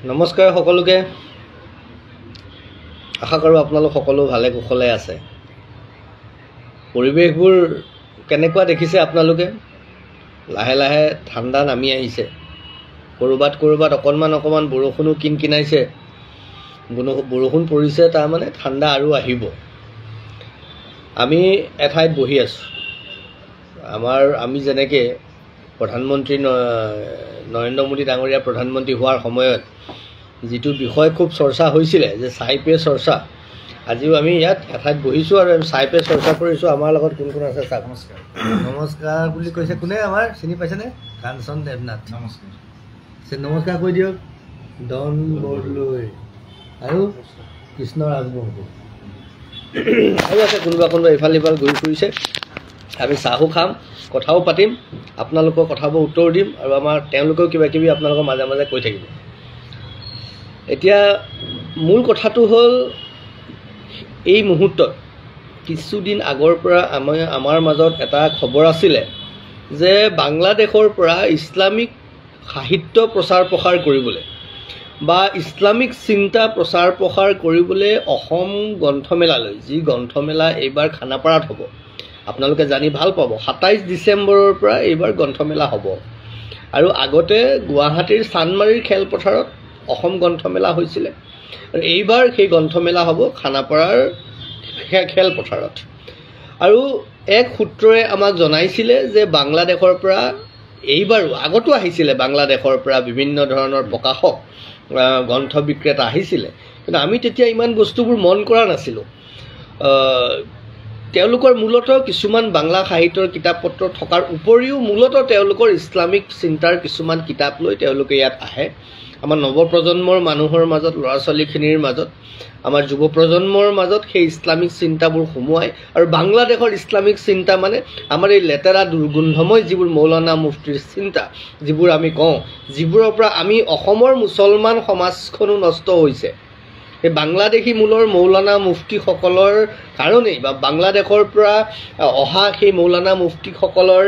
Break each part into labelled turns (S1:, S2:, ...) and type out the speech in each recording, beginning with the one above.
S1: নমস্কাৰ সকলোকে আশা কৰোঁ আপোনালোক সকলো ভালে কুশলে আছে পৰিৱেশবোৰ কেনেকুৱা দেখিছে আপোনালোকে লাহে লাহে ঠাণ্ডা নামি আহিছে কৰবাত অকণমান বৰষুণো কিনকিনাইছে বৰষুণ পৰিছে তাৰ মানে ঠাণ্ডা আৰু আহিব আমি এঠাইত বহি আছোঁ আমি যেনেকৈ প্ৰধানমন্ত্ৰী নৰেন্দ্ৰ মোদী ডাঙৰীয়া প্ৰধানমন্ত্ৰী হোৱাৰ সময়ত যিটো বিষয় খুব চৰ্চা হৈছিলে যে চাই পে চৰ্চা আজিও আমি ইয়াত এঠাইত বহিছোঁ আৰু আমি চাই পে চৰ্চা কৰিছোঁ আমাৰ লগত কোন কোন আছে চাওক নমস্কাৰ বুলি কৈছে কোনে আমাৰ চিনি পাইছেনে কাঞ্চন দেৱনাথ নমস্কাৰ কৈ দিয়ক ডন বৰদলৈ আৰু কৃষ্ণ ৰাজবংশী আৰু আছে কোনোবা ইফাল সিফাল ঘূৰি ফুৰিছে আমি চাহো খাম কথাও পাতিম আপোনালোকৰ কথাবোৰ উত্তৰ দিম আৰু তেওঁলোকেও কিবা কিবি আপোনালোকৰ মাজে মাজে কৈ থাকিব এতিয়া মূল কথাটো হ'ল এই মুহূৰ্তত কিছুদিন আগৰ পৰা আমাৰ মাজত এটা খবৰ আছিলে যে বাংলাদেশৰ পৰা ইছলামিক সাহিত্য প্ৰচাৰ প্ৰসাৰ কৰিবলৈ বা ইছলামিক চিন্তা প্ৰচাৰ প্ৰসাৰ কৰিবলৈ অসম গ্ৰন্থমেলালৈ যি গ্ৰন্থমেলা এইবাৰ খানাপাৰাত হ'ব আপোনালোকে জানি ভাল পাব 27 ডিচেম্বৰৰ পৰা এইবাৰ গ্ৰন্থমেলা হ'ব আৰু আগতে গুৱাহাটীৰ চানমাৰীৰ খেলপথাৰত অসম গ্ৰন্থমেলা হৈছিলে আৰু এইবাৰ সেই গ্ৰন্থমেলা হ'ব খানাপাৰাৰ খেলপথাৰত আৰু এক সূত্ৰই আমাক জনাইছিলে যে বাংলাদেশৰ পৰা এইবাৰো আগতো আহিছিলে বাংলাদেশৰ পৰা বিভিন্ন ধৰণৰ প্ৰকাশক গ্ৰন্থ বিক্ৰেতা আহিছিলে কিন্তু আমি তেতিয়া ইমান বস্তুবোৰ মন কৰা নাছিলোঁ তেওঁলোকৰ মূলতঃ কিছুমান বাংলা সাহিত্যৰ কিতাপ পত্ৰ থকাৰ উপৰিও মূলতঃ তেওঁলোকৰ ইছলামিক চিন্তাৰ কিছুমান কিতাপ লৈ তেওঁলোকে ইয়াত আহে আমাৰ নৱপ্ৰজন্মৰ মানুহৰ মাজত ল'ৰা ছোৱালীখিনিৰ মাজত আমাৰ যুৱ প্ৰজন্মৰ মাজত সেই ইছলামিক চিন্তাবোৰ সোমোৱাই আৰু বাংলাদেশৰ ইছলামিক চিন্তা মানে আমাৰ এই লেতেৰা দুৰ্গন্ধময় যিবোৰ মৌলানা মুফতিৰ চিন্তা যিবোৰ আমি কওঁ যিবোৰৰ পৰা আমি অসমৰ মুছলমান সমাজখনো নষ্ট হৈছে এই বাংলাদেশী মূলৰ মৌলানা মুফতিসকলৰ কাৰণেই বা বাংলাদেশৰ পৰা অহা সেই মৌলানা মুফতিসকলৰ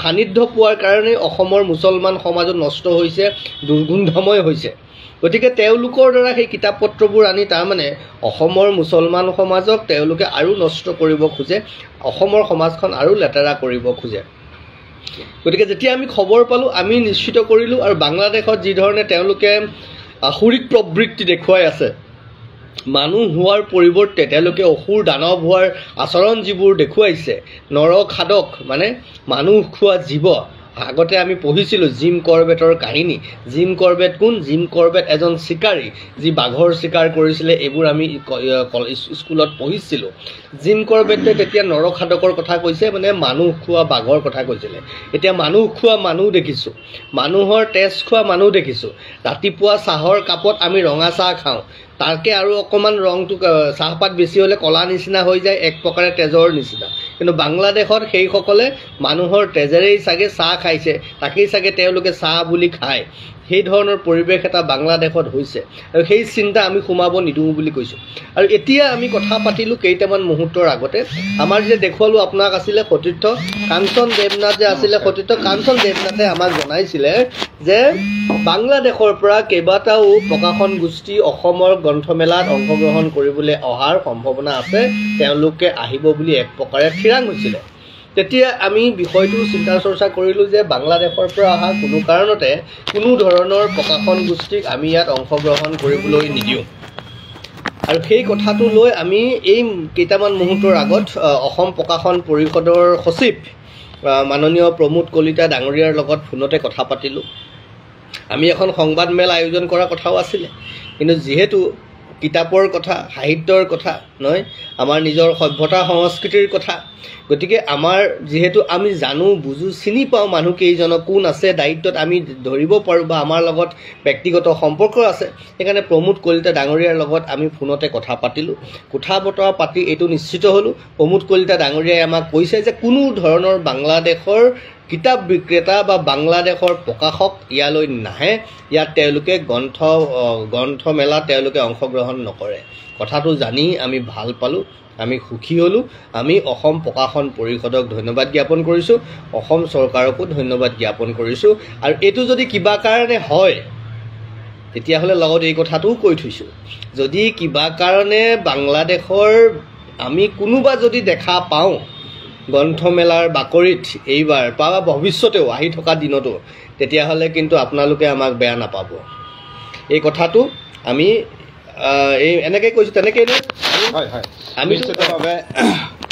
S1: সান্নিধ্য পোৱাৰ কাৰণেই অসমৰ মুছলমান সমাজত নষ্ট হৈছে দুৰ্গন্ধময় হৈছে গতিকে তেওঁলোকৰ দ্বাৰা সেই কিতাপ পত্ৰবোৰ আনি তাৰমানে অসমৰ মুছলমান সমাজক তেওঁলোকে আৰু নষ্ট কৰিব খোজে অসমৰ সমাজখন আৰু লেতেৰা কৰিব খোজে গতিকে যেতিয়া আমি খবৰ পালোঁ আমি নিশ্চিত কৰিলোঁ আৰু বাংলাদেশত যি ধৰণে তেওঁলোকে আসুৰিক প্ৰবৃত্তি দেখুৱাই আছে মানুহ হোৱাৰ পৰিৱৰ্তে তেওঁলোকে অসুৰ দানৱ হোৱাৰ আচৰণ যিবোৰ দেখুৱাইছে নৰখাদক মানে মানুহ খোৱা জীৱ আগতে আমি পঢ়িছিলোঁ জিম কৰবেটৰ কাহিনী জিম কৰবেট কোন জিম কৰবেট এজন চিকাৰী যি বাঘৰ চিকাৰ কৰিছিলে এইবোৰ আমি স্কুলত পঢ়িছিলোঁ জিম কৰবেটে তেতিয়া নৰখাদকৰ কথা কৈছে মানে মানুহ খোৱা বাঘৰ কথা কৈছিলে এতিয়া মানুহ খোৱা মানুহ দেখিছোঁ মানুহৰ তেজ খোৱা মানুহ দেখিছোঁ ৰাতিপুৱা চাহৰ কাপত আমি ৰঙা চাহ খাওঁ তাকে আৰু অকণমান ৰংটো চাহপাত বেছি হ'লে কলা নিচিনা হৈ যায় এক প্ৰকাৰে তেজৰ নিচিনা কিন্তু বাংলাদেশত সেইসকলে মানুহৰ তেজেৰেই চাগে চাহ খাইছে তাকেই চাগে তেওঁলোকে চাহ বুলি খায় সেই ধৰণৰ পৰিৱেশ এটা বাংলাদেশত হৈছে আৰু সেই চিন্তা আমি সোমাব নিদিওঁ বুলি কৈছোঁ আৰু এতিয়া আমি কথা পাতিলোঁ কেইটামান মুহূৰ্তৰ আগতে আমাৰ যে দেখুৱালোঁ আপোনাক আছিলে সতীৰ্থ কাঞ্চন দেৱনাথ যে আছিলে সতীৰ্থ কাঞ্চন দেৱনাথে আমাক জনাইছিলে যে বাংলাদেশৰ পৰা কেইবাটাও প্ৰকাশন গোষ্ঠী অসমৰ গ্ৰন্থমেলাত অংশগ্ৰহণ কৰিবলৈ অহাৰ সম্ভাৱনা আছে তেওঁলোকে আহিব বুলি এক প্ৰকাৰে ঠিৰাং হৈছিলে তেতিয়া আমি বিষয়টো চিন্তা চৰ্চা কৰিলোঁ যে বাংলাদেশৰ পৰা অহা কোনো কাৰণতে কোনো ধৰণৰ প্ৰকাশন গোষ্ঠীক আমি ইয়াত অংশগ্ৰহণ কৰিবলৈ নিদিওঁ আৰু সেই কথাটো লৈ আমি এই কেইটামান মুহূৰ্তৰ আগত অসম প্ৰকাশন পৰিষদৰ সচিব মাননীয় প্ৰমোদ কলিতা ডাঙৰীয়াৰ লগত ফোনতে কথা পাতিলোঁ আমি এখন সংবাদমেল আয়োজন কৰাৰ কথাও আছিলে কিন্তু যিহেতু কিতাপৰ কথা সাহিত্যৰ কথা নহয় আমাৰ নিজৰ সভ্যতা সংস্কৃতিৰ কথা গতিকে আমাৰ যিহেতু আমি জানো বুজো চিনি পাওঁ মানুহ কেইজনক কোন আছে দায়িত্বত আমি ধৰিব পাৰোঁ বা আমাৰ লগত ব্যক্তিগত সম্পৰ্ক আছে সেইকাৰণে প্ৰমোদ কলিতা ডাঙৰীয়াৰ লগত আমি ফোনতে কথা পাতিলোঁ কথা বতৰা পাতি এইটো নিশ্চিত হ'লোঁ প্ৰমোদ কলিতা ডাঙৰীয়াই আমাক কৈছে যে কোনো ধৰণৰ বাংলাদেশৰ কিতাপ বিক্ৰেতা বা বাংলাদেশৰ প্ৰকাশক ইয়ালৈ নাহে ইয়াত তেওঁলোকে গ্ৰন্থমেলাত তেওঁলোকে অংশগ্ৰহণ নকৰে কথাটো জানি আমি ভাল পালোঁ আমি সুখী হ'লোঁ আমি অসম প্ৰকাশন পৰিষদক ধন্যবাদ জ্ঞাপন কৰিছোঁ অসম চৰকাৰকো ধন্যবাদ জ্ঞাপন কৰিছোঁ আৰু এইটো যদি কিবা কাৰণে হয় তেতিয়াহ'লে লগত এই কথাটোও কৈ থৈছোঁ, যদি কিবা কাৰণে বাংলাদেশৰ আমি কোনোবা যদি দেখা পাওঁ গ্ৰন্থমেলাৰ বাকৰিত এইবাৰ বা ভৱিষ্যতেও আহি থকা দিনতো, তেতিয়াহ'লে কিন্তু আপোনালোকে আমাক বেয়া নাপাব। এই কথাটো আমি এই এনেকৈ কৈছোঁ, তেনেকৈ
S2: হয় হয় আমি নিশ্চিতভাৱে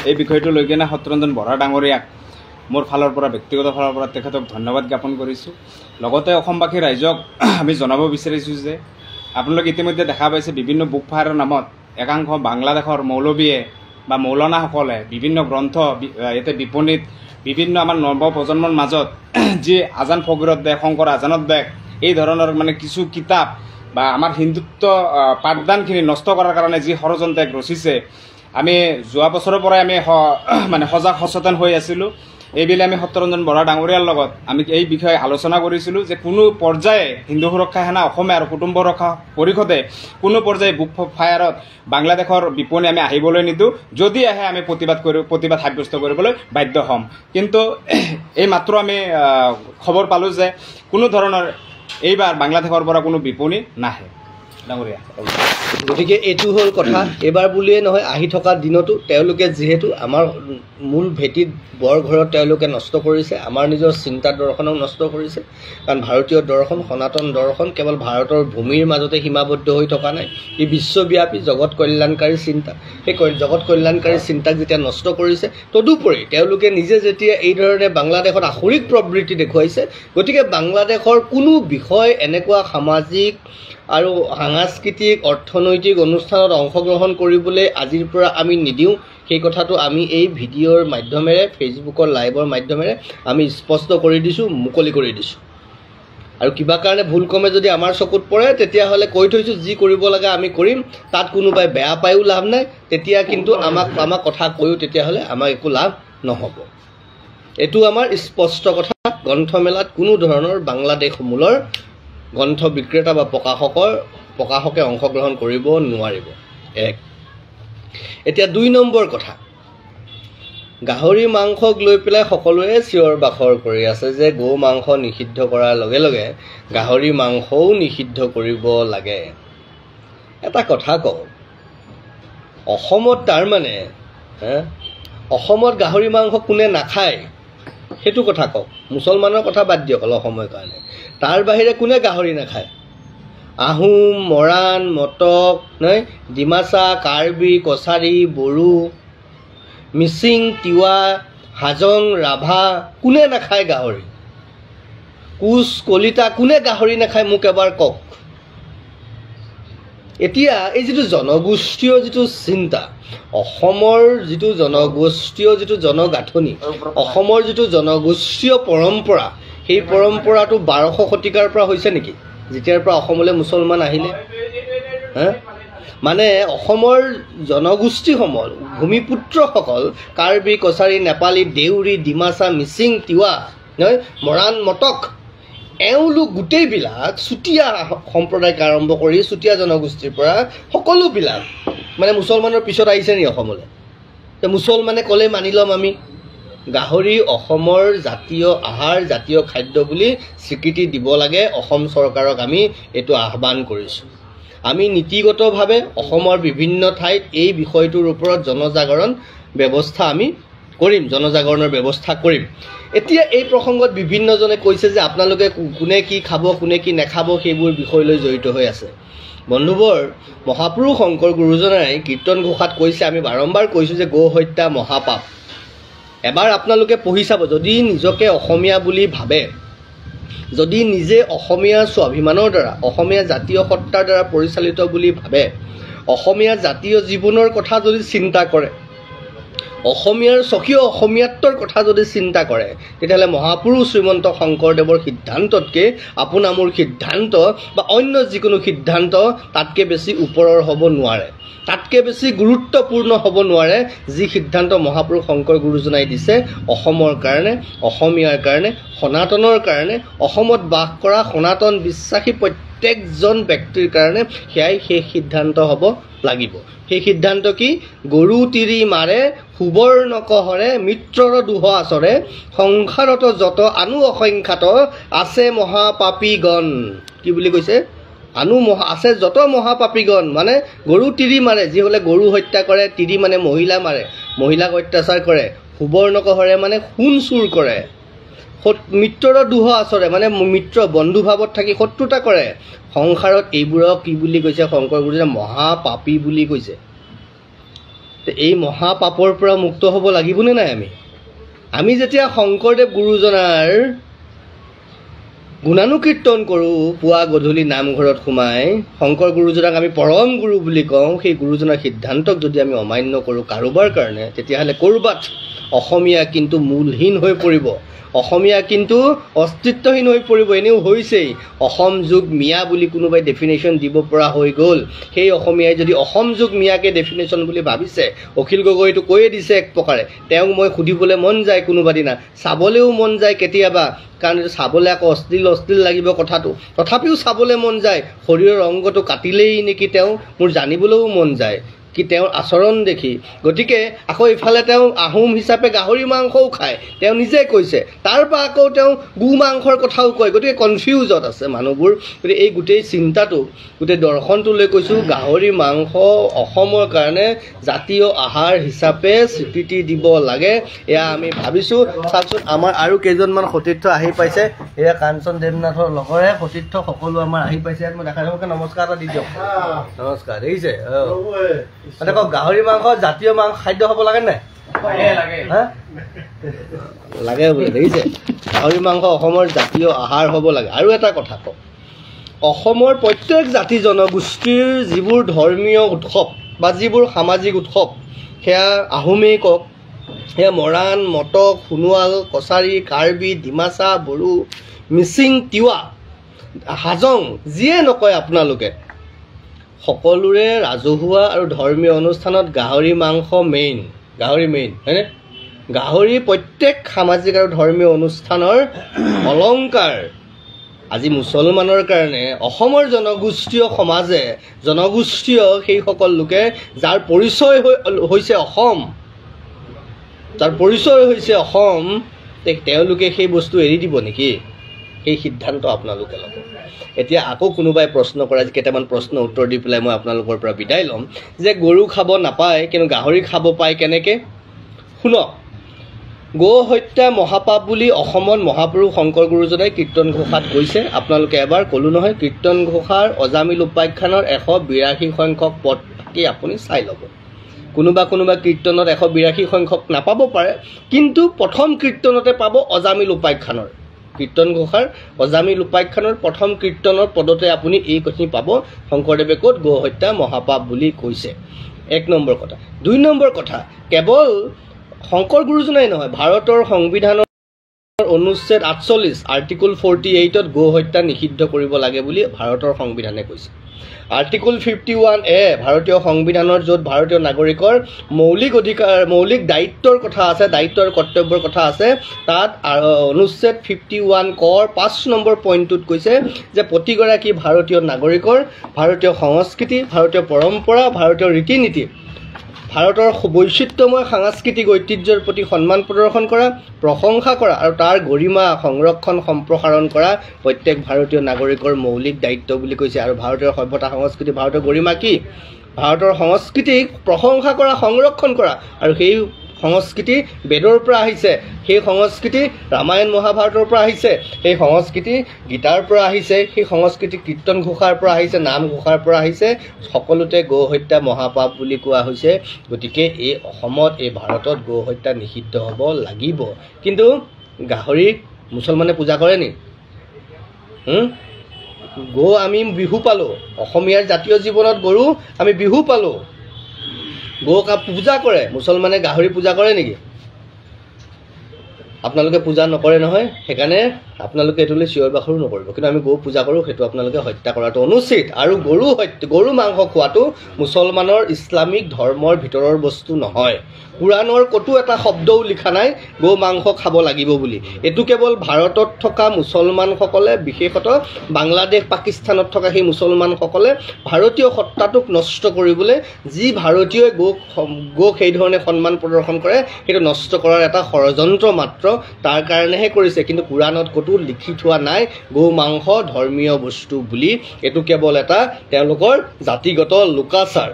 S2: এই বিষয়টো লৈ কিনে সত্যৰঞ্জন বৰা ডাঙৰীয়াক মোৰ ফালৰ পৰা ব্যক্তিগত ফালৰ পৰা তেখেতক ধন্যবাদ জ্ঞাপন কৰিছোঁ। লগতে অসমবাসী ৰাইজক আমি জনাব বিচাৰিছোঁ যে আপোনালোকে ইতিমধ্যে দেখা পাইছে বিভিন্ন বুক ফায়াৰৰ নামত একাংশ বাংলাদেশৰ মৌলবীয়ে বা মৌলানাসকলে বিভিন্ন গ্ৰন্থ ইয়াতে বিপণীত বিভিন্ন আমাৰ নৱপ্ৰজন্মৰ মাজত যি আজান ফকীৰত দেশ, শংকৰ আজানত দেশ, এই ধৰণৰ মানে কিছু কিতাপ বা আমাৰ হিন্দুত্ব পাঠদানখিনি নষ্ট কৰাৰ কাৰণে যি ষড়যন্ত্ৰ ৰচিছে, আমি যোৱা বছৰৰ পৰাই আমি মানে সজাগ সচেতন হৈ আছিলোঁ। এইবেলি আমি সত্যৰঞ্জন বৰা ডাঙৰীয়াৰ লগত আমি এই বিষয়ে আলোচনা কৰিছিলোঁ যে কোনো পৰ্যায়ে হিন্দু সুৰক্ষা সেনা অসমীয়া আৰু কুটুম্ব ৰক্ষা পৰিষদে কোনো পৰ্যায়ে বুক ফায়াৰত বাংলাদেশৰ বিপণী আমি আহিবলৈ নিদিওঁ, যদি আহে আমি প্ৰতিবাদ সাব্যস্ত কৰিবলৈ বাধ্য হ'ম। কিন্তু এই মাত্ৰ আমি খবৰ পালোঁ যে কোনো ধৰণৰ এইবাৰ বাংলাদেশৰ পৰা কোনো বিপণী নাহে ডাঙৰীয়া।
S1: গতিকে এইটো হ'ল কথা। এইবাৰ বুলিয়ে নহয়, আহি থকা দিনতো তেওঁলোকে যিহেতু আমাৰ মূল ভেটিত বৰঘৰত তেওঁলোকে নষ্ট কৰিছে, আমাৰ নিজৰ চিন্তা দৰ্শনক নষ্ট কৰিছে। কাৰণ ভাৰতীয় দৰ্শন, সনাতন দৰ্শন কেৱল ভাৰতৰ ভূমিৰ মাজতে সীমাবদ্ধ হৈ থকা নাই, ই বিশ্বব্যাপী জগত কল্যাণকাৰী চিন্তা। সেই জগত কল্যাণকাৰী চিন্তাক যেতিয়া নষ্ট কৰিছে, তদুপৰি তেওঁলোকে নিজে যেতিয়া এই ধৰণে বাংলাদেশত আসুৰিক প্ৰবৃত্তি দেখুৱাইছে, গতিকে বাংলাদেশৰ কোনো বিষয় এনেকুৱা সামাজিক আৰু সাংস্কৃতিক অৰ্থনৈতিক অনুষ্ঠানত অংশগ্ৰহণ কৰিবলৈ আজিৰ পৰা আমি নিদিওঁ, সেই কথাটো আমি এই ভিডিঅ'ৰ মাধ্যমেৰে, ফেচবুকৰ লাইভৰ মাধ্যমেৰে আমি স্পষ্ট কৰি দিছোঁ, মুকলি কৰি দিছোঁ। আৰু কিবা কাৰণে ভুল কমে যদি আমাৰ চকুত পৰে, তেতিয়াহ'লে কৈ থৈছোঁ যি কৰিব লাগে আমি কৰিম, তাত কোনোবাই বেয়া পায়ো লাভ নাই, তেতিয়া কিন্তু আমাক কথা কৈও তেতিয়াহ'লে আমাৰ একো লাভ নহ'ব। এইটো আমাৰ স্পষ্ট কথা। গ্ৰন্থমেলাত কোনো ধৰণৰ বাংলাদেশ মূলৰ গ্ৰন্থ বিক্ৰেতা বা প্ৰকাশকে অংশগ্ৰহণ কৰিব নোৱাৰিব। এতিয়া 2 নম্বৰ কথা, গাহৰি মাংসক লৈ পেলাই সকলোৱে চিঞৰ বাখৰ কৰি আছে যে গো মাংস নিষিদ্ধ কৰাৰ লগে লগে গাহৰি মাংসও নিষিদ্ধ কৰিব লাগে। এটা কথা কওঁ, অসমত তাৰমানে অসমত গাহৰি মাংস কোনে নাখায় সেইটো কথা কওক। মুছলমানৰ কথা বাদ দিয়ক অলপ সময়ৰ কাৰণে, তাৰ বাহিৰে কোনে গাহৰি নাখায়? আহোম, মৰাণ, মটক, নহয় ডিমাচা, কাৰ্বি, কছাৰী, বড়ো, মিচিং, তিৱা, হাজং, ৰাভা, কোনে নাখায় গাহৰি? কোচ, কলিতা, কোনে গাহৰি নাখায় মোক এবাৰ কওক। এতিয়া এই যিটো জনগোষ্ঠীয় যিটো চিন্তা, অসমৰ যিটো জনগোষ্ঠীয় যিটো জনগাঁথনি, অসমৰ যিটো জনগোষ্ঠীয় পৰম্পৰা, সেই পৰম্পৰাটো 1200 শতিকাৰ পৰা হৈছে নেকি, যেতিয়াৰ পৰা অসমলৈ মুছলমান আহিলে? মানে অসমৰ জনগোষ্ঠীসমূহ, ভূমিপুত্ৰসকল, কাৰ্বি, কছাৰী, নেপালী, দেউৰী, ডিমাচা, মিচিং, তিৱা, নহয় মৰাণ, মটক, এওঁলোক গোটেইবিলাক চুতীয়া সম্প্ৰদায়ক আৰম্ভ কৰি চুতীয়া জনগোষ্ঠীৰ পৰা সকলোবিলাক মানে মুছলমানৰ পিছত আহিছে নি অসমলৈ? মুছলমানে ক'লে মানি ল'ম আমি। গাহৰি অসমৰ জাতীয় আহাৰ, জাতীয় খাদ্য বুলি স্বীকৃতি দিব লাগে। অসম চৰকাৰক আমি এইটো আহ্বান কৰিছোঁ। আমি নীতিগতভাৱে অসমৰ বিভিন্ন ঠাইত এই বিষয়টোৰ ওপৰত জনজাগৰণ ব্যৱস্থা আমি কৰিম, জনজাগৰণৰ ব্যৱস্থা কৰিম। এতিয়া এই প্ৰসংগত বিভিন্নজনে কৈছে যে আপোনালোকে কোনে কি খাব, কোনে কি নাখাব সেইবোৰ বিষয় লৈ জড়িত হৈ আছে। বন্ধুবৰ, মহাপুৰুষ শংকৰ গুৰুজনাই কীৰ্তন ঘোষাত কৈছে, আমি বাৰম্বাৰ কৈছোঁ যে গো হত্যা মহাপাপ। এবাৰ আপোনালোকে পঢ়ি চাব, যদি নিজকে অসমীয়া বুলি ভাবে, যদি নিজে অসমীয়া স্বাভিমানৰ দ্বাৰা, অসমীয়া জাতীয় সত্তাৰ দ্বাৰা পৰিচালিত বুলি ভাবে, অসমীয়া জাতীয় জীৱনৰ কথা যদি চিন্তা কৰে, অসমীয়াৰ স্বকীয় অসমীয়াত্বৰ কথা যদি চিন্তা কৰে, তেতিয়াহ'লে মহাপুৰুষ শ্ৰীমন্ত শংকৰদেৱৰ সিদ্ধান্ততকৈ আপোনাৰ মোৰ সিদ্ধান্ত বা অন্য যিকোনো সিদ্ধান্ত তাতকৈ বেছি ওপৰৰ হ'ব নোৱাৰে, তাতকৈ বেছি গুৰুত্বপূৰ্ণ হ'ব নোৱাৰে যি সিদ্ধান্ত মহাপুৰুষ শংকৰ গুৰুজনাই দিছে অসমৰ কাৰণে, অসমীয়াৰ কাৰণে, সনাতনৰ কাৰণে, অসমত বাস কৰা সনাতন বিশ্বাসী প্ৰত্যেকজন ব্যক্তিৰ কাৰণে সেয়াই সেই সিদ্ধান্ত হ'ব লাগিব। সেই সিদ্ধান্ত কি? গৰু তিৰি মাৰে, সুবৰ্ণ কহৰে, মিত্ৰৰ দুহ আচৰে, সংসাৰত যত আনু অসংখ্যাত আছে মহাপাপীগণ। কি বুলি কৈছে? আছে যত মহাপাপীগণ মানে গৰু তিৰি মাৰে, যি হ'লে গৰু হত্যা কৰে, তিৰি মানে মহিলা মাৰে, মহিলাক অত্যাচাৰ কৰে, সুবৰ্ণকহৰে মানে সোণ চুৰ কৰে, মিত্ৰৰ দুহ আচৰে মানে মিত্ৰ বন্ধুভাৱত থাকি শত্ৰুতা কৰে, সংসাৰত এইবোৰক কি বুলি কৈছে শংকৰ গুৰুজনাই? মহাপাপী বুলি কৈছে। এই মহাপাপৰ পৰা মুক্ত হ'ব লাগিবনে নাই? আমি যেতিয়া শংকৰদেৱ গুৰুজনাৰ গুণানুকীৰ্তন কৰোঁ, পুৱা গধূলি নামঘৰত সোমাই শংকৰ গুৰুজনাক আমি পৰম গুৰু বুলি কওঁ, সেই গুৰুজনাৰ সিদ্ধান্তক যদি আমি অমান্য কৰোঁ কাৰোবাৰ কাৰণে, তেতিয়াহ'লে ক'ৰবাত অসমীয়া কিন্তু মূলহীন হৈ পৰিব, অসমীয়া কিন্তু অস্তিত্বহীন হৈ পৰিব। এনেও হৈছেই। অসম যুগ মিয়া বুলি কোনোবাই ডেফিনেশ্যন দিব পৰা হৈ গ'ল। সেই অসমীয়াই যদি অসম যুগ মিয়াকে ডেফিনেশ্যন বুলি ভাবিছে, অখিল গগৈটো কৈয়ে দিছে এক প্ৰকাৰে। তেওঁক মই সুধিবলৈ মন যায় কোনোবা দিনা, চাবলৈও মন যায় কেতিয়াবা, কাৰণ চাবলৈ আকৌ অশ্লীল লাগিব কথাটো, তথাপিও চাবলৈ মন যায়। শৰীৰৰ অংগটো কাটিলেই নেকি তেওঁ, মোৰ জানিবলৈও মন যায় কি তেওঁৰ আচৰণ দেখি। গতিকে আকৌ ইফালে তেওঁ আহোম হিচাপে গাহৰি মাংসও খায়, তেওঁ নিজে কৈছে। তাৰপৰা আকৌ তেওঁ গো মাংসৰ কথাও কয়। গতিকে কনফিউজত আছে মানুহবোৰ। গতিকে এই গোটেই চিন্তাটো, গোটেই দৰ্শনটোলৈ কৈছোঁ, গাহৰি মাংস অসমৰ কাৰণে জাতীয় আহাৰ হিচাপে স্বীকৃতি দিব লাগে, এয়া আমি ভাবিছোঁ। চাওকচোন আমাৰ আৰু কেইজনমান সতীৰ্থ আহি পাইছে। এয়া কাঞ্চন দেৱনাথৰ লগৰে সতীৰ্থ সকলো আমাৰ আহি পাইছে। ইয়াত মই দেখাই দিয়ক, নমস্কাৰ এটা দি দিয়ক। নমস্কাৰ। দেখিছে মানে কওক, গাহৰি মাংস জাতীয় খাদ্য হ'ব লাগে নাই? লাগে বোলে। দেখিছে, গাহৰি মাংস অসমৰ জাতীয় আহাৰ হ'ব লাগে। আৰু এটা কথা কওক, অসমৰ প্ৰত্যেক জাতি জনগোষ্ঠীৰ যিবোৰ ধৰ্মীয় উৎসৱ বা যিবোৰ সামাজিক উৎসৱ, সেয়া আহোমেই কওক, সেয়া মৰাণ, মটক, সোণোৱাল, কছাৰী, কাৰ্বি, ডিমাচা, বড়ো, মিচিং, তিৱা, হাজং, যিয়ে নকয় আপোনালোকে, সকলোৰে ৰাজহুৱা আৰু ধৰ্মীয় অনুষ্ঠানত গাহৰি মাংস মেইন, গাহৰি মেইন, হয়নে? গাহৰি প্ৰত্যেক সামাজিক আৰু ধৰ্মীয় অনুষ্ঠানৰ অলংকাৰ। আজি মুছলমানৰ কাৰণে অসমৰ জনগোষ্ঠীয় সমাজে, জনগোষ্ঠীয় সেইসকল লোকে যাৰ পৰিচয় হৈছে অসম, যাৰ পৰিচয় হৈছে অসম, তেওঁলোকে সেই বস্তু এৰি দিব নেকি? সেই সিদ্ধান্ত আপোনালোকে ল'ব। এতিয়া আকৌ কোনোবাই প্ৰশ্ন কৰা, কেইটামান প্ৰশ্ন উত্তৰ দি পেলাই মই আপোনালোকৰ পৰা বিদায় ল'ম, যে গৰু খাব নাপায় কিন্তু গাহৰি খাব পায় কেনেকৈ? শুনক, গো হত্যা মহাপাপ বুলি অসমত মহাপুৰুষ শংকৰ গুৰুজনাই কীৰ্তন ঘোষাত কৈছে। আপোনালোকে এবাৰ ক'লোঁ নহয়, কীৰ্তন ঘোষাৰ অজামিল উপাখ্যানৰ 182 সংখ্যক পদ থাকি আপুনি চাই ল'ব। কোনোবা কীৰ্তনত 182 সংখ্যক নাপাব পাৰে, কিন্তু প্ৰথম কীৰ্তনতে পাব অজামিল উপাখ্যানৰ। কীৰ্তন ঘোষাৰ অজামিল উপাখ্যানৰ প্ৰথম কীৰ্তনৰ পদতে আপুনি এই কথাখিনি পাব, শংকৰদেৱে ক'ত গো হত্যা মহাপাপ বুলি কৈছে। 1 নম্বৰ কথা। 2 নম্বৰ কথা, কেৱল শংকৰ গুৰুজনাই নহয়, ভাৰতৰ সংবিধানৰ অনুচ্ছেদ 48 আৰ্টিকল 48ত গো হত্যা নিষিদ্ধ কৰিব লাগে বুলি ভাৰতৰ সংবিধানে কৈছে। আৰ্টিকল 51A ভাৰতীয় সংবিধানৰ, য'ত ভাৰতীয় নাগৰিকৰ মৌলিক অধিকাৰ, মৌলিক দায়িত্বৰ কথা আছে, দায়িত্ব আৰু কৰ্তব্যৰ কথা আছে, তাত অনুচ্ছেদ 51 কৰ 5 নম্বৰ পইণ্টটোত কৈছে যে প্ৰতিগৰাকী ভাৰতীয় নাগৰিকৰ ভাৰতীয় সংস্কৃতি, ভাৰতীয় পৰম্পৰা, ভাৰতীয় ৰীতি নীতি, ভাৰতৰ বৈচিত্ৰ্যময় সাংস্কৃতিক ঐতিহ্যৰ প্ৰতি সন্মান প্ৰদৰ্শন কৰা, প্ৰশংসা কৰা আৰু তাৰ গৰিমা সংৰক্ষণ সম্প্ৰসাৰণ কৰা প্ৰত্যেক ভাৰতীয় নাগৰিকৰ মৌলিক দায়িত্ব বুলি কৈছে। আৰু ভাৰতীয় সভ্যতা সংস্কৃতি, ভাৰতৰ গৰিমা কি? ভাৰতৰ সংস্কৃতিক প্ৰশংসা কৰা, সংৰক্ষণ কৰা। আৰু সেই সংস্কৃতি বেদৰ পৰা আহিছে, সেই সংস্কৃতি ৰামায়ণ মহাভাৰতৰ পৰা আহিছে, সেই সংস্কৃতি গীতাৰ পৰা আহিছে, সেই সংস্কৃতি কীৰ্তন ঘোষাৰ পৰা আহিছে, নাম ঘোষাৰ পৰা আহিছে। সকলোতে গো হত্যা মহাপাপ বুলি কোৱা হৈছে। গতিকে এই অসমত, এই ভাৰতত গো হত্যা নিষিদ্ধ হ'ব লাগিব। কিন্তু গাহৰি মুছলমানে পূজা কৰে নি? গো আমি বিহু পালোঁ, অসমীয়াৰ জাতীয় জীৱনত গৰু আমি বিহু পালোঁ, গো পূজা কৰে। মুছলমানে গাহৰি পূজা কৰে নেকি? আপোনালোকে পূজা নকৰে নহয়, সেইকাৰণে আপোনালোকে এইটোলৈ চিঞৰ বাখৰো নকৰিব। কিন্তু আমি গৌ পূজা কৰোঁ, সেইটো আপোনালোকে হত্যা কৰাটো অনুচিত। আৰু গৰু মাংস খোৱাটো মুছলমানৰ ইছলামিক ধৰ্মৰ ভিতৰৰ বস্তু নহয়। কোৰাণৰ ক'তো এটা শব্দও লিখা নাই গৌ মাংস খাব লাগিব বুলি। এইটো কেৱল ভাৰতত থকা মুছলমানসকলে, বিশেষতঃ বাংলাদেশ পাকিস্তানত থকা সেই মুছলমানসকলে ভাৰতীয় সত্তাটোক নষ্ট কৰিবলৈ, যি ভাৰতীয়ই গৌক সেইধৰণে সন্মান প্ৰদৰ্শন কৰে, সেইটো নষ্ট কৰাৰ এটা ষড়যন্ত্ৰ মাত্ৰ, তাৰ কাৰণেহে কৰিছে। কিন্তু কোৰাণত ক'তো ক'তো লিখি থোৱা নাই গো মাংস ধৰ্মীয় বস্তু বুলি। এইটো কেৱল এটা তেওঁলোকৰ জাতিগত লোকাচাৰ,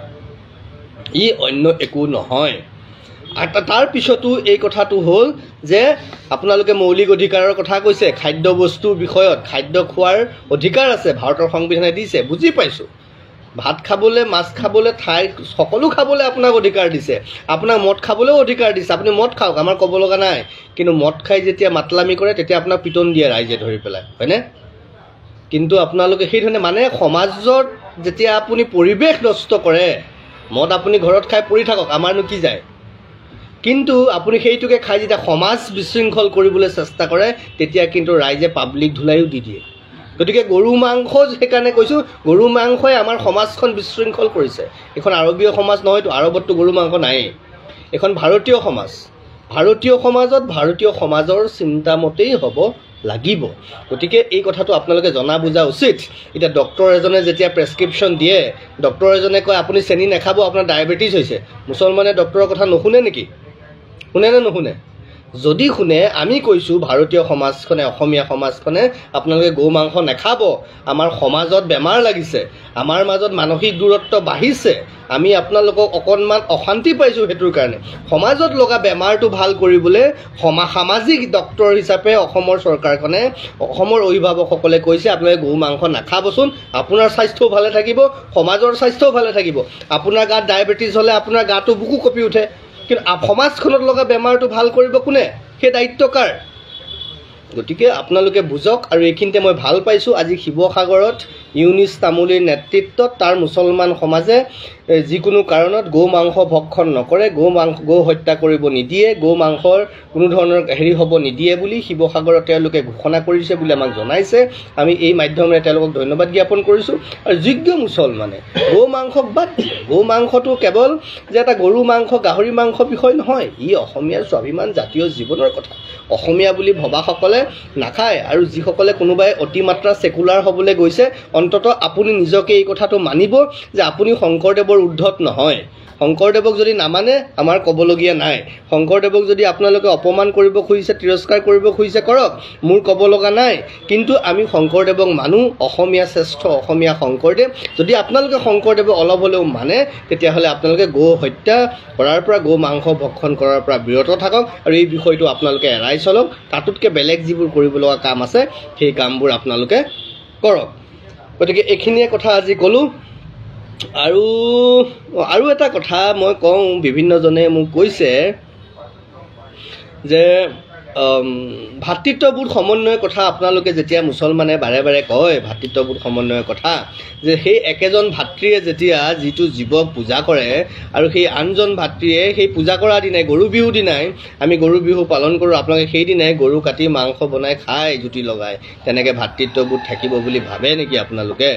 S1: ই অন্য একো নহয়। আৰু তাৰ পিছতো এই কথাটো হ'ল যে আপোনালোকে মৌলিক অধিকাৰৰ কথা কৈছে, খাদ্য বস্তুৰ বিষয়ত খাদ্য খোৱাৰ অধিকাৰ আছে, ভাৰতৰ সংবিধানে দিছে, বুজি পাইছোঁ। ভাত খাবলৈ, মাছ খাবলৈ, ঠাই সকলো খাবলৈ আপোনাক অধিকাৰ দিছে, আপোনাক মদ খাবলৈও অধিকাৰ দিছে, আপুনি মদ খাওক, আমাৰ ক'ব লগা নাই। কিন্তু মদ খাই যেতিয়া মাতলামি কৰে তেতিয়া আপোনাক পিটন দিয়ে ৰাইজে ধৰি পেলাই, হয়নে? কিন্তু আপোনালোকে সেইধৰণে মানে সমাজত যেতিয়া আপুনি পৰিৱেশ নষ্ট কৰে, মদ আপুনি ঘৰত খাই পৰি থাকক, আমাৰনো কি যায়। কিন্তু আপুনি সেইটোকে খাই যেতিয়া সমাজ বিশৃংখল কৰিবলৈ চেষ্টা কৰে তেতিয়া কিন্তু ৰাইজে পাব্লিক ধুলাইও দি দিয়ে। গতিকে গৰু মাংস সেইকাৰণে কৈছোঁ, গৰু মাংসই আমাৰ সমাজখন বিশৃংখল কৰিছে। এখন আৰৱীয় সমাজ নহয়তো, আৰৱততো গৰু মাংস নায়েই, এখন ভাৰতীয় সমাজ। ভাৰতীয় সমাজত ভাৰতীয় সমাজৰ চিন্তামতেই হ'ব লাগিব। গতিকে এই কথাটো আপোনালোকে জনা বুজা উচিত। এতিয়া ডক্টৰ এজনে যেতিয়া প্ৰেছক্ৰিপশ্যন দিয়ে, ডক্টৰ এজনে কয় আপুনি চেনি নাখাব, আপোনাৰ ডায়েবেটিছ হৈছে, মুছলমানে ডক্টৰৰ কথা নুশুনে নেকি? শুনে নে নুশুনে? যদি শুনে, আমি কৈছোঁ ভাৰতীয় সমাজখনে, অসমীয়া সমাজখনে আপোনালোকে গৌ মাংস নাখাব, আমাৰ সমাজত বেমাৰ লাগিছে, আমাৰ মাজত মানসিক দূৰত্ব বাঢ়িছে, আমি আপোনালোকক অকণমান অশান্তি পাইছোঁ, সেইটোৰ কাৰণে সমাজত লগা বেমাৰটো ভাল কৰিবলৈ সামাজিক ডক্টৰ হিচাপে অসমৰ চৰকাৰখনে, অসমৰ অভিভাৱকসকলে কৈছে আপোনালোকে গৌ মাংস নাখাবচোন, আপোনাৰ স্বাস্থ্যও ভালে থাকিব, সমাজৰ স্বাস্থ্যও ভালে থাকিব। আপোনাৰ গাত ডায়েবেটিছ হ'লে আপোনাৰ গাটো বুকু কঁপি উঠে, কিন্তু সমাজখনত লগা বেমাৰটো ভাল কৰিব কোনে? সেই দায়িত্ব কাৰ? গতিকে আপোনালোকে বুজক। আৰু এইখিনিতে মই ভাল পাইছোঁ, আজি শিৱসাগৰত ইউনিছ তামুলীৰ নেতৃত্বত তাৰ মুছলমান সমাজে যিকোনো কাৰণত গৌ মাংস ভক্ষণ নকৰে, গৌ হত্যা কৰিব নিদিয়ে, গৌ মাংসৰ কোনো ধৰণৰ হ'ব নিদিয়ে বুলি শিৱসাগৰত তেওঁলোকে ঘোষণা কৰিছে বুলি আমাক জনাইছে। আমি এই মাধ্যমেৰে তেওঁলোকক ধন্যবাদ জ্ঞাপন কৰিছোঁ। আৰু যোগ্য মুছলমানে গৌ মাংসক বাদ দিয়ে। গৌ মাংসটো কেৱল যে এটা গৰু মাংস, গাহৰি মাংস বিষয় নহয়, ই অসমীয়াৰ স্বাভিমান, জাতীয় জীৱনৰ কথা। অসমীয়া বুলি ভবাসকলে নাখায়, আৰু যিসকলে কোনোবাই অতিমাত্ৰা ছেকুলাৰ হ'বলৈ গৈছে, অন্ততঃ আপুনি নিজকে এই কথাটো মানিব যে আপুনি শংকৰদেৱৰ উদ্ধত নহয়। শংকৰদেৱক যদি নামানে আমাৰ ক'বলগীয়া নাই। শংকৰদেৱক যদি আপোনালোকে অপমান কৰিব খুজিছে, তিৰস্কাৰ কৰিব খুজিছে, কৰক, মোৰ ক'ব লগা নাই। কিন্তু আমি শংকৰদেৱক মানো, অসমীয়া শ্ৰেষ্ঠ অসমীয়া শংকৰদেৱ। যদি আপোনালোকে শংকৰদেৱক অলপ হ'লেও মানে, তেতিয়াহ'লে আপোনালোকে গৌ হত্যা কৰাৰ পৰা, গৌ মাংস ভক্ষণ কৰাৰ পৰা বিৰত থাকক, আৰু এই বিষয়টো আপোনালোকে এৰাই চলক। তাতোতকৈ বেলেগ যিবোৰ কৰিব লগা কাম আছে সেই কামবোৰ আপোনালোকে কৰক। গতিকে এইখিনিয়ে কথা আজি ক'লোঁ। আৰু এটা কথা মই কওঁ, বিভিন্নজনে মোক কৈছে যে ভাতৃত্ববোধ সমন্বয়ৰ কথা আপোনালোকে যেতিয়া মুছলমানে বাৰে বাৰে কয় ভাতৃত্ববোধ সমন্বয়ৰ কথা, যে সেই একেজন ভাতৃয়ে যেতিয়া যিটো জীৱক পূজা কৰে, আৰু সেই আনজন ভাতৃয়ে সেই পূজা কৰাৰ দিনাই, গৰু বিহু দিনাই আমি গৰু বিহু পালন কৰোঁ, আপোনালোকে সেইদিনাই গৰু কাটি মাংস বনাই খায় জুতি লগাই, তেনেকৈ ভাতৃত্ববোধ থাকিব বুলি ভাবে নেকি আপোনালোকে?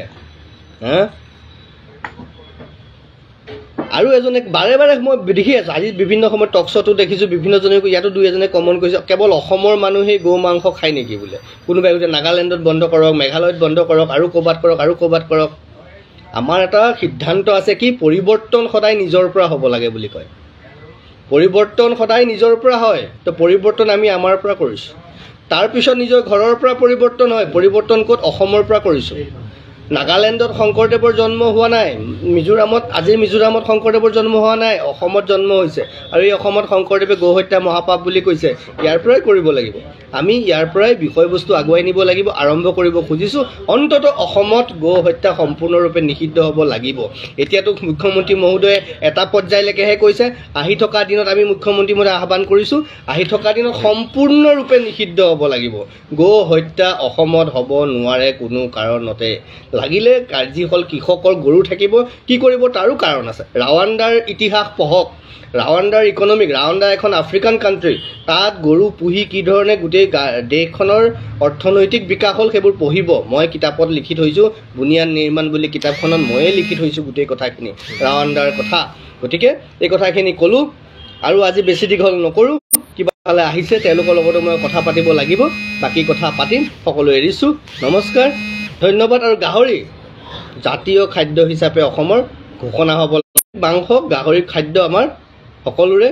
S1: আৰু এজনে বাৰে বাৰে মই দেখি আছোঁ, আজি বিভিন্ন সময়ত টক শ্ব'টো দেখিছোঁ, বিভিন্নজনে ইয়াতো দুই এজনে কমেণ্ট কৰিছে কেৱল অসমৰ মানুহেই গৌ মাংস খায় নেকি বোলে। কোনোবাই কৈছে নাগালেণ্ডত বন্ধ কৰক, মেঘালয়ত বন্ধ কৰক, আৰু ক'ৰবাত কৰক, আৰু ক'ৰবাত কৰক। আমাৰ এটা সিদ্ধান্ত আছে কি, পৰিৱৰ্তন সদায় নিজৰ পৰা হ'ব লাগে বুলি কয়। পৰিৱৰ্তন সদায় নিজৰ পৰা হয়, তো পৰিৱৰ্তন আমি আমাৰ পৰা কৰিছোঁ। তাৰপিছত নিজৰ ঘৰৰ পৰা পৰিৱৰ্তন হয়। পৰিৱৰ্তন ক'ত? অসমৰ পৰা কৰিছোঁ। নাগালেণ্ডত শংকৰদেৱৰ জন্ম হোৱা নাই, আজিৰ মিজোৰামত শংকৰদেৱৰ জন্ম হোৱা নাই, অসমত জন্ম হৈছে। আৰু এই অসমত শংকৰদেৱে গৌ হত্যা মহাপাপ বুলি কৈছে। ইয়াৰ পৰাই কৰিব লাগিব, আমি ইয়াৰ পৰাই বিষয়বস্তু আগুৱাই নিব লাগিব, আৰম্ভ কৰিব খুজিছোঁ। অন্ততঃ অসমত গৌ হত্যা সম্পূৰ্ণৰূপে নিষিদ্ধ হ'ব লাগিব। এতিয়াতো মুখ্যমন্ত্ৰী মহোদয়ে এটা পৰ্যায়লৈকেহে কৈছে, আহি থকা দিনত আমি মুখ্যমন্ত্ৰী মহোদয়ে আহ্বান কৰিছোঁ, আহি থকা দিনত সম্পূৰ্ণৰূপে নিষিদ্ধ হ'ব লাগিব। গৌ হত্যা অসমত হ'ব নোৱাৰে কোনো কাৰণতে। লাগিলে যিসকল কৃষকৰ গৰু থাকিব, কি কৰিব তাৰো কাৰণ আছে। ৰাৱাণ্ডাৰ ইতিহাস পঢ়ক, ৰাৱাণ্ডাৰ ইকনমিক, ৰাৱাণ্ডা এখন আফ্ৰিকান কাণ্ট্ৰি, তাত গৰু পুহি কি ধৰণে গোটেই দেশখনৰ অৰ্থনৈতিক বিকাশ হ'ল সেইবোৰ পঢ়িব। মই কিতাপত লিখি থৈছোঁ, বুনিয়াদ নিৰ্মাণ বুলি কিতাপখনত ময়ে লিখি থৈছোঁ গোটেই কথাখিনি, ৰাৱাণ্ডাৰ কথা। গতিকে এই কথাখিনি ক'লোঁ, আৰু আজি বেছি দীঘল নকৰোঁ। কিবা ফালে আহিছে তেওঁলোকৰ লগতো মই কথা পাতিব লাগিব, বাকী কথা পাতিম। সকলো এৰিছোঁ, নমস্কাৰ, ধন্যবাদ। আৰু গাহৰি জাতীয় খাদ্য হিচাপে অসমৰ ঘোষণা হ'ব। মাংস গাহৰি খাদ্য আমাৰ সকলোৰে।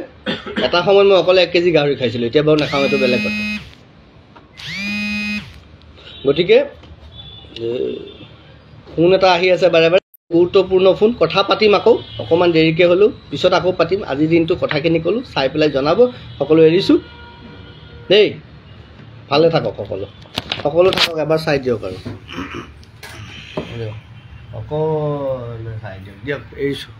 S1: এটা সময়ত মই অকলে 1 কেজি গাহৰি খাইছিলোঁ, এতিয়া বাৰু নাখাওঁ, এইটো বেলেগ কথা। গতিকে ফোন এটা আহি আছে বাৰে বাৰে, গুৰুত্বপূৰ্ণ ফোন। কথা পাতিম আকৌ অকণমান দেৰিকৈ হ'লেও, পিছত আকৌ পাতিম। আজিৰ দিনটো কথাখিনি ক'লোঁ, চাই পেলাই জনাব। সকলো এৰিছোঁ দেই, ভালে থাকক সকলো থাকক। এবাৰ চাই দিয়ক আৰু সকলো চাই দিয়ক, এৰিছোঁ।